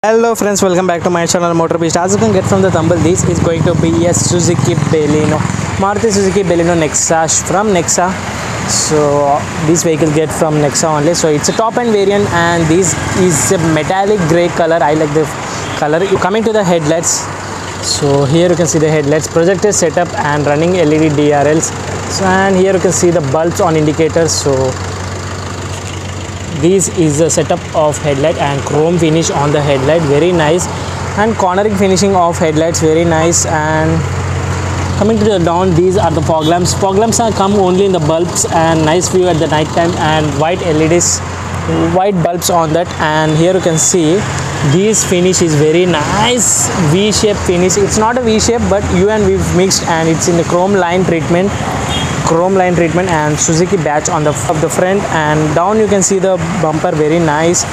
Hello friends, welcome back to my channel Motor Beast. As you can get from the thumbnail, this is going to be a Suzuki Baleno, Maruti Suzuki Baleno Nexa from Nexa. So this vehicle get from Nexa only. So it's a top end variant and this is a metallic grey color. I like the color. Coming to the headlights, so here you can see the headlights, projector setup and running LED DRLs. So and here you can see the bulbs on indicators. So this is a setup of headlight and chrome finish on the headlight, very nice, and cornering finishing of headlights, very nice. And coming to the down, these are the fog lamps. Fog lamps are come only in the bulbs and nice view at the night time, and white LEDs, white bulbs on that. And here you can see this finish is very nice, V-shape finish. It's not a V-shape but U and V mixed, and it's in the chrome line treatment, and Suzuki badge on the front. And down you can see the bumper, very nice.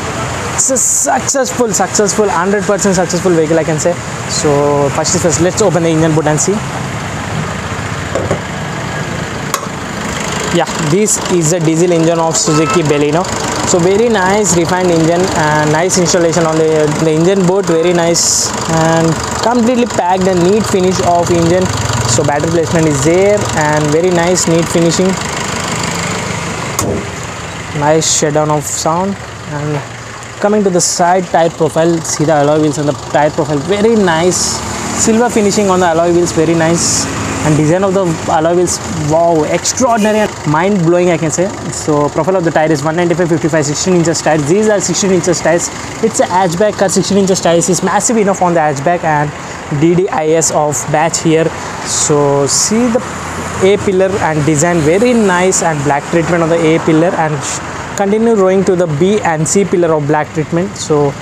It's a successful 100% successful vehicle, I can say. So first let's open the engine boot and see. Yeah, this is a diesel engine of Suzuki Baleno. So very nice refined engine and nice installation on the engine boot, very nice, and completely packed and neat finish of engine. So battery placement is there and very nice neat finishing, nice shutdown of sound. And coming to the side tire profile, see the alloy wheels on the tire profile, very nice silver finishing on the alloy wheels, very nice. And design of the alloy wheels, wow, extraordinary and mind blowing, I can say. So profile of the tire is 195/55 16 inches tires. These are 16 inches tires. It's a hatchback car. 16 inches tires is massive enough on the hatchback, and DDIS of batch here. So see the A pillar and design, very nice, and black treatment on the A pillar, and continue rowing to the B and C pillar of black treatment. So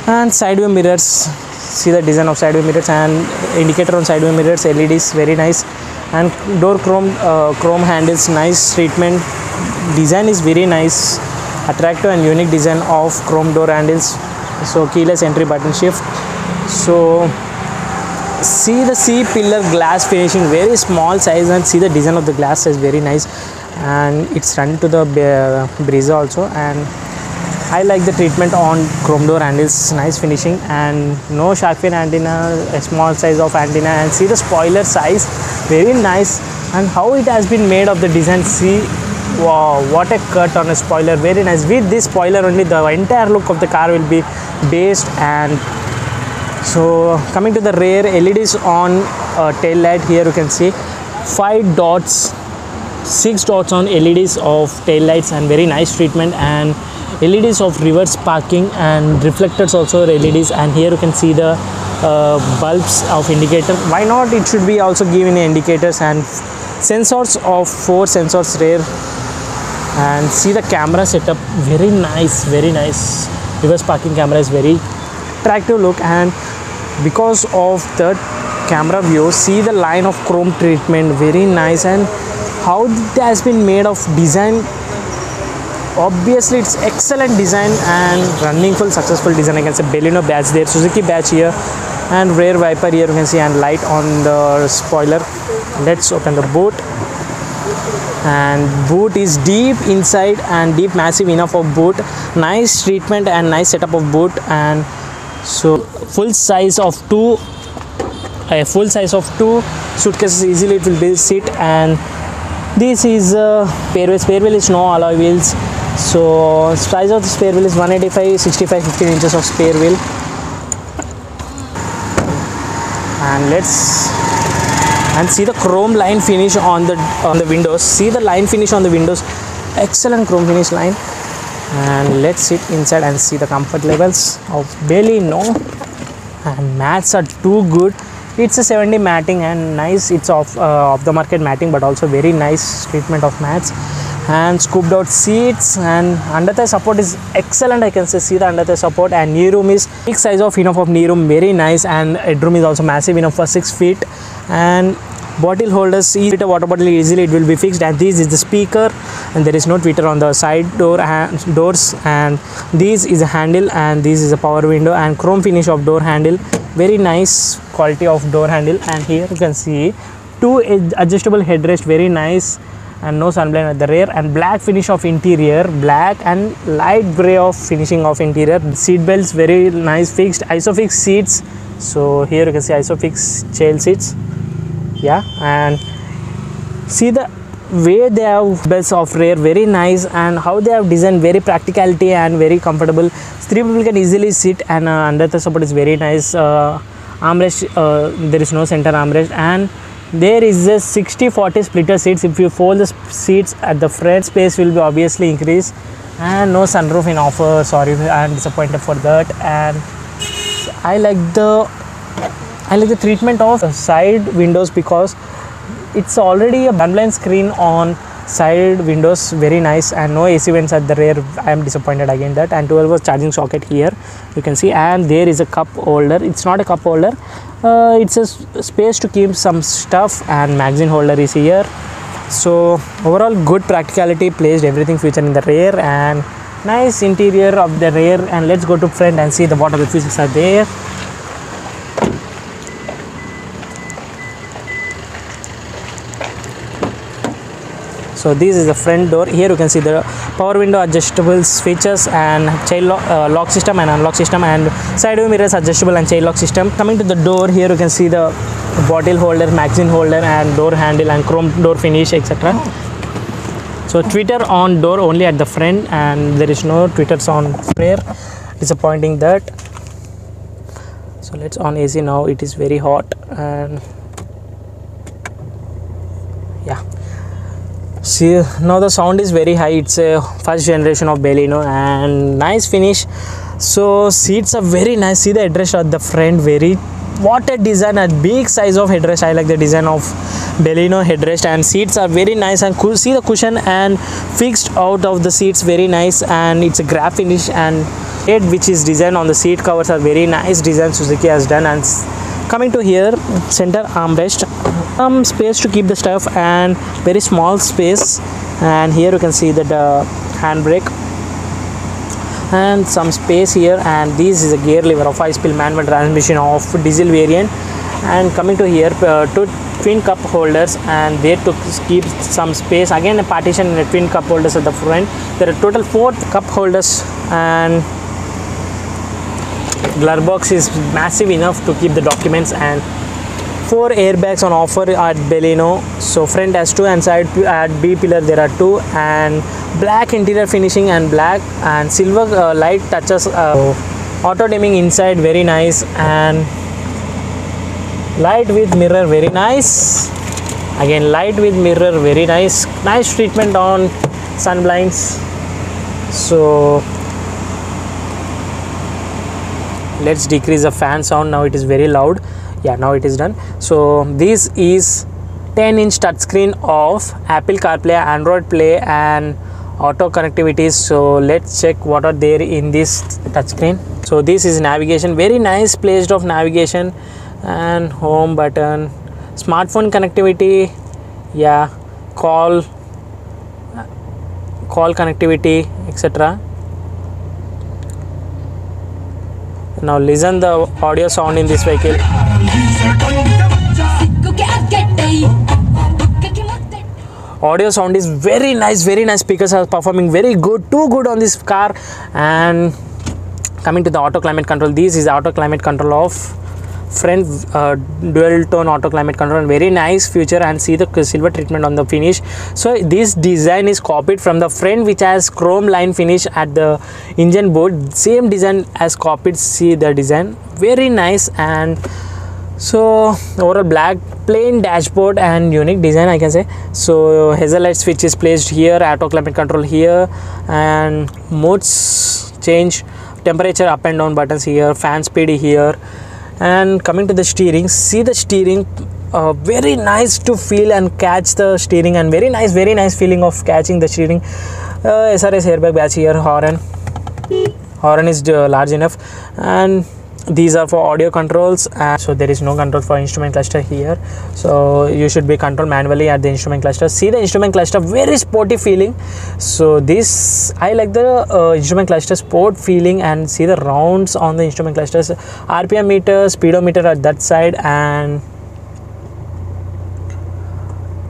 and side view mirrors, see the design of side view mirrors and indicator on side view mirrors, LEDs, very nice. And door chrome handles, nice treatment. Design is very nice, attractive and unique design of chrome door handles. So keyless entry button shift. So see the C pillar glass finishing, very small size, and see the design of the glass is very nice. And it's run to the Brezza also, and I like the treatment on chrome door handles, nice finishing, and no shark fin antenna, a small size of antenna. And see the spoiler size, very nice, and how it has been made of the design. See, wow, what a cut on a spoiler, very nice. With this spoiler only, the entire look of the car will be based. And so coming to the rear, LEDs on tail light, here you can see 5 dots, 6 dots on LEDs of tail lights, and very nice treatment. And LEDs of reverse parking and reflectors also LEDs. And here you can see the bulbs of indicator. Why not, it should be also given indicators. And sensors of 4 sensors rear. And see the camera setup, very nice, very nice. Reverse parking camera is very attractive look, and because of the camera view, see the line of chrome treatment, very nice. And how it has been made of design, obviously it's excellent design and running full successful design, I can say. Baleno badge there, Suzuki badge here, and rear wiper here you can see, and light on the spoiler. Let's open the boot, and boot is deep inside and deep, massive enough of boot, nice treatment and nice setup of boot. And so full size of two suitcases easily it will be sit. And this is spare wheel is no alloy wheels. So size of the spare wheel is 185/65 15 inches of spare wheel. And let's see the chrome line finish on the windows. See the line finish on the windows, excellent chrome finish line. And let's sit inside and see the comfort levels of Baleno. And mats are too good. It's a 70 matting and nice. It's off the market matting, but also very nice treatment of mats. And scooped out seats, and under thigh support is excellent, I can say. See the under thigh support. And knee room is big size of enough of knee room, very nice. And headroom is also massive enough for 6 feet. And bottle holders, see a water bottle easily it will be fixed. And this is the speaker, and there is no tweeter on the side doors. And this is a handle, and this is a power window, and chrome finish of door handle, very nice quality of door handle. And here you can see 2 adjustable headrest, very nice. and no sunblind at the rear, and black finish of interior, black and light gray of finishing of interior. Seat belts very nice, fixed isofix seats. So here you can see isofix child seats, yeah. And see the way they have belts of rear, very nice, and how they have designed, very practicality and very comfortable. 3 people can easily sit, and under the support is very nice. Armrest, there is no center armrest, and there is a 60-40 splitter seats. If you fold the seats at the front, space will be obviously increased, and no sunroof in offer. Sorry, I'm disappointed for that. And I like the treatment of side windows, because it's already a blind screen on side windows, very nice, and no AC vents at the rear. I am disappointed again that. And 12 volt charging socket here you can see, and there is a cup holder. It's not a cup holder, it's a space to keep some stuff, and magazine holder is here. So overall good practicality, placed everything feature in the rear, and nice interior of the rear. And let's go to front and see what other features are there. So this is the front door. Here you can see the power window adjustables features, and child lock system and unlock system, and side view mirrors adjustable and child lock system. Coming to the door, here you can see the bottle holder, magazine holder, and door handle, and chrome door finish, etc. So tweeter on door only at the front, and there is no tweeters on rear. Disappointing that. So let's on AC now. It is very hot, and yeah. See, now the sound is very high. It's a first generation of Baleno, and nice finish. So seats are very nice. See the headrest at the front, very what a design, a big size of headrest. I like the design of Baleno headrest, and seats are very nice, and see the cushion and fixed out of the seats, very nice, and it's a grab finish, and head which is designed on the seat covers are very nice design Suzuki has done. And coming to here, center armrest, some space to keep the stuff, and very small space. And here you can see that handbrake and some space here, and this is a gear lever of 5-speed manual transmission of diesel variant. And coming to here, two twin cup holders, and there to keep some space, again a partition and a twin cup holders at the front. There are total 4 cup holders, and glove box is massive enough to keep the documents, and 4 airbags on offer at Baleno. So front has 2, and side at B pillar there are 2, and black interior finishing, and black and silver light touches, auto dimming inside, very nice, and light with mirror, very nice. Again light with mirror, very nice. Nice treatment on sun blinds. So let's decrease the fan sound. Now it is very loud. Yeah, now it is done. So this is 10-inch touchscreen of Apple CarPlay, Android Play, and auto connectivity. So let's check what are there in this touchscreen. So this is navigation, very nice placed of navigation, and home button, smartphone connectivity, yeah, call connectivity, etc. Now listen the audio sound in this vehicle. Audio sound is very nice, very nice. Speakers are performing very good, too good on this car. And coming to the auto climate control, this is auto climate control of front, dual tone auto climate control, very nice feature. And see the silver treatment on the finish. So this design is copied from the front, which has chrome line finish at the engine board, same design as copied. See the design, very nice. And so overall black plain dashboard and unique design, I can say. So hazel switch is placed here, auto climate control here, and modes change, temperature up and down buttons here, fan speed here. And coming to the steering, see the steering, very nice to feel and catch the steering, and very nice feeling of catching the steering. SRS airbag badge here, horn is large enough. And these are for audio controls, and so there is no control for instrument cluster here, so you should be control manually at the instrument cluster. See the instrument cluster, very sporty feeling. So this, I like the instrument cluster sport feeling. And see the rounds on the instrument clusters, RPM meter, speedometer at that side, and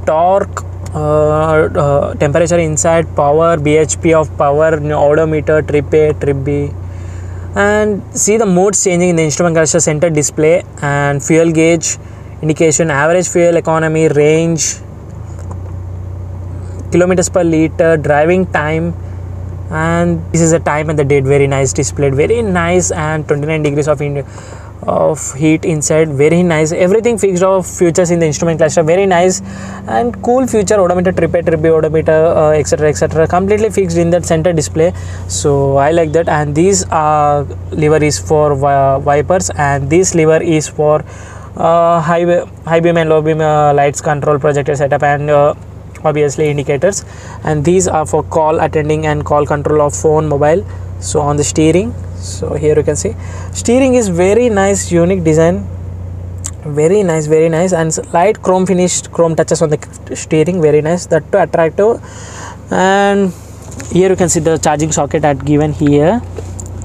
torque temperature inside, power, bhp of power, odometer, trip A, trip B, and see the modes changing in the instrument cluster, center display, and fuel gauge indication, average fuel economy, range, kilometers per liter, driving time, and this is the time and the date. Very nice displayed, very nice, and 29 degrees of heat inside, very nice. Everything fixed of features in the instrument cluster, very nice and cool feature. Odometer, trip A, trip B, odometer, etc, completely fixed in that center display, so I like that. And these lever is for wipers, and this lever is for high beam and low beam lights control, projector setup, and obviously indicators. And these are for call attending and call control of phone, mobile. So on the steering, so here you can see steering is very nice, unique design, very nice, and light chrome finished, chrome touches on the steering, very nice, that too attractive. And here you can see the charging socket at given here.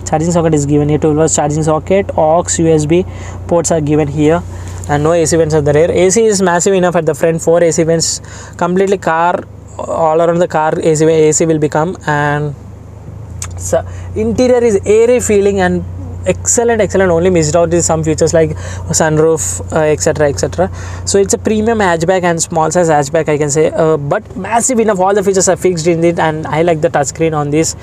Charging socket is given here, 12 volts charging socket, aux, USB ports are given here, and no AC vents at the rear. AC is massive enough at the front, 4 AC vents, completely car, all around the car AC will become. And so interior is airy feeling and excellent. Only missed out is some features like sunroof, etc. So it's a premium hatchback and small size hatchback, I can say, but massive enough. All the features are fixed in it, and I like the touchscreen on this.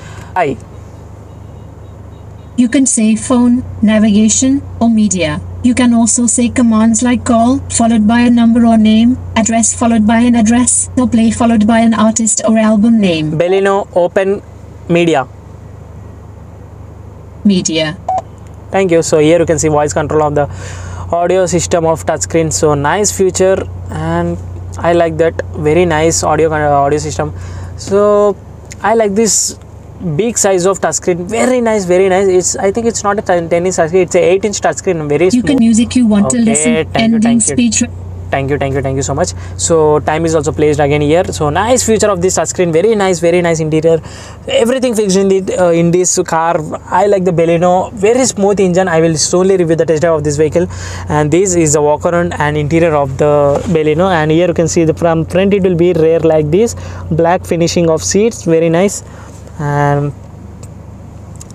You can say phone, navigation, or media. You can also say commands like call, followed by a number or name, address followed by an address, or play followed by an artist or album name. Baleno, open media. Thank you. So here you can see voice control of the audio system of touchscreen. So nice feature, and I like that. Very nice audio system. So I like this big size of touchscreen, very nice. I think it's not a 10-inch touchscreen, it's a 8-inch touchscreen, very smooth. You can music you want to listen, ending speech. Thank you so much. So time is also placed again here. So nice feature of this touchscreen, very nice interior, everything fixed in this car. I like the Baleno, very smooth engine. I will slowly review the test drive of this vehicle. And this is the walk around and interior of the Baleno. And here you can see the front it will be rare like this, black finishing of seats, very nice. And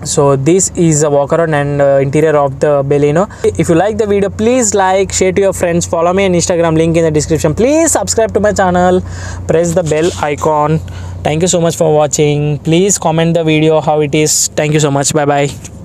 so this is a walk around and interior of the Baleno. If you like the video, please like, share to your friends, follow me on Instagram, link in the description. Please subscribe to my channel, press the bell icon. Thank you so much for watching. Please comment the video how it is. Thank you so much. Bye bye.